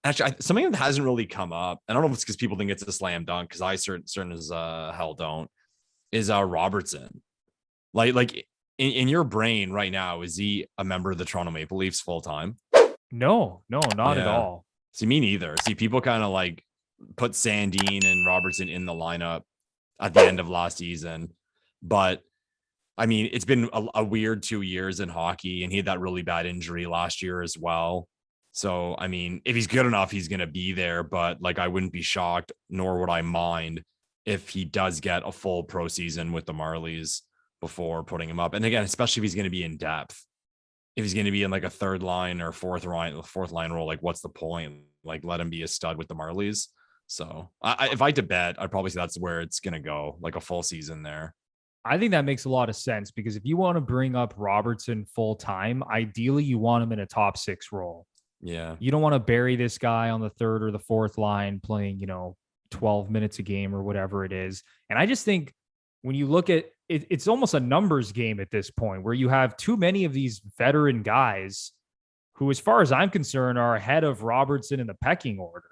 Actually, something that hasn't really come up. I don't know if it's because people think it's a slam dunk, because I certain as hell don't. Is Robertson like in your brain right now? Is he a member of the Toronto Maple Leafs full time? No, not at Yeah. all. See, me neither. See, people kind of like put Sandine and Robertson in the lineup at the end of last season, but I mean, it's been a weird 2 years in hockey, and he had that really bad injury last year as well. So, I mean, if he's good enough, he's going to be there, but like, I wouldn't be shocked, nor would I mind if he does get a full pro season with the Marlies before putting him up. And again, especially if he's going to be in depth, if he's going to be in like a third line or fourth line role, like what's the point? Like, let him be a stud with the Marlies. So if I had to bet, I'd probably say that's where it's going to go, like a full season there. I think that makes a lot of sense because if you want to bring up Robertson full time, ideally you want him in a top 6 role. Yeah. You don't want to bury this guy on the third or the fourth line playing, 12 minutes a game or whatever it is. And I just think when you look at it, it's almost a numbers game at this point where you have too many of these veteran guys who, as far as I'm concerned, are ahead of Robertson in the pecking order.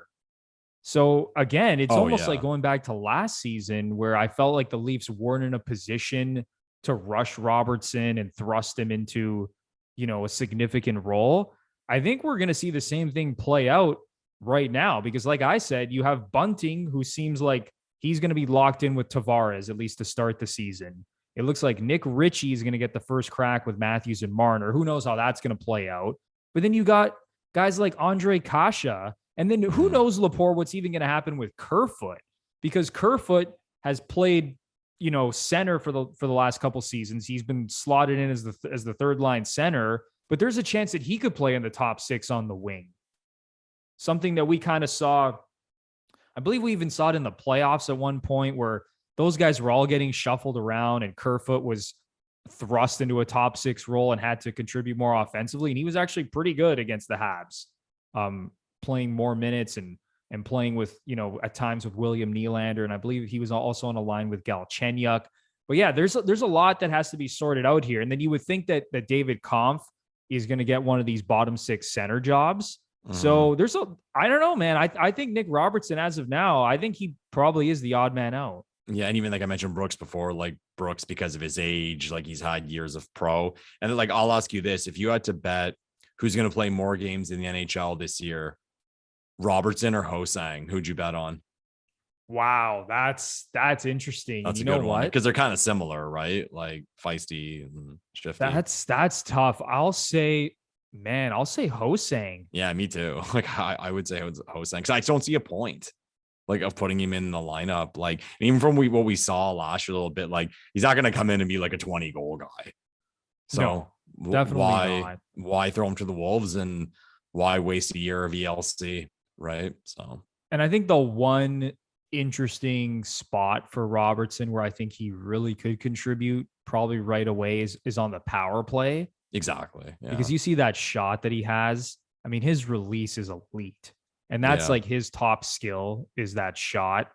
So again, it's almost like going back to last season where I felt like the Leafs weren't in a position to rush Robertson and thrust him into, a significant role. I think we're going to see the same thing play out right now because, like I said, you have Bunting, who seems like he's going to be locked in with Tavares, at least to start the season. It looks like Nick Ritchie is going to get the first crack with Matthews and Marner. Who knows how that's going to play out? But then you got guys like Andre Kasha. And then who knows, Lepore, what's even going to happen with Kerfoot? Because Kerfoot has played, center for the last couple seasons. He's been slotted in as the third line center, but there's a chance that he could play in the top 6 on the wing. Something that we kind of saw, I believe we even saw it in the playoffs at one point where those guys were all getting shuffled around and Kerfoot was thrust into a top 6 role and had to contribute more offensively. And he was actually pretty good against the Habs. Playing more minutes and playing with, at times with William Nylander. And I believe he was also on a line with Galchenyuk. But yeah, there's a lot that has to be sorted out here. And then you would think that David Kampf is going to get one of these bottom 6 center jobs. So I don't know, man. I think Nick Robertson, as of now, I think he probably is the odd man out. Yeah. And even like I mentioned Brooks before, like Brooks, because of his age, like he's had years of pro. And then, like, I'll ask you this, if you had to bet who's going to play more games in the NHL this year, Robertson or Ho-Sang, who'd you bet on? Wow, that's interesting. That's you a know good what? one because they're kind of similar, right? Like feisty and shifty. That's tough. I'll say Ho-Sang. Yeah, me too. Like I would say Ho-Sang because I don't see a point like of putting him in the lineup. Like even from what we saw last year a little bit, like he's not going to come in and be like a 20 goal guy. So no, definitely not. Why throw him to the Wolves and why waste a year of ELC? Right. So, and I think the one interesting spot for Robertson where I think he really could contribute probably right away is on the power play. Exactly. Yeah. Because you see that shot that he has. I mean, his release is elite. And that's like his top skill is that shot.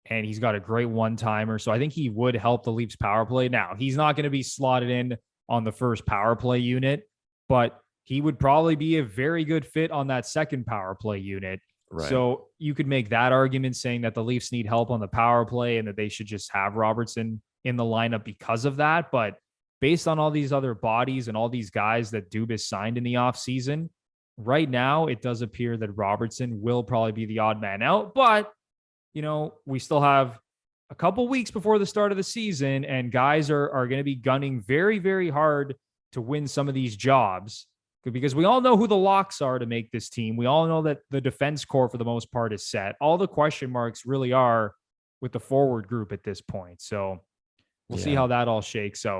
And he's got a great one-timer. So I think he would help the Leafs power play. Now, he's not going to be slotted in on the first power play unit, but he would probably be a very good fit on that second power play unit. Right. So you could make that argument saying that the Leafs need help on the power play and that they should just have Robertson in the lineup because of that. But based on all these other bodies and all these guys that Dubas signed in the offseason, right now it does appear that Robertson will probably be the odd man out. But, we still have a couple weeks before the start of the season and guys are going to be gunning very, very hard to win some of these jobs. Because we all know who the locks are to make this team. We all know that the defense core, for the most part, is set. All the question marks really are with the forward group at this point. So we'll see how that all shakes out.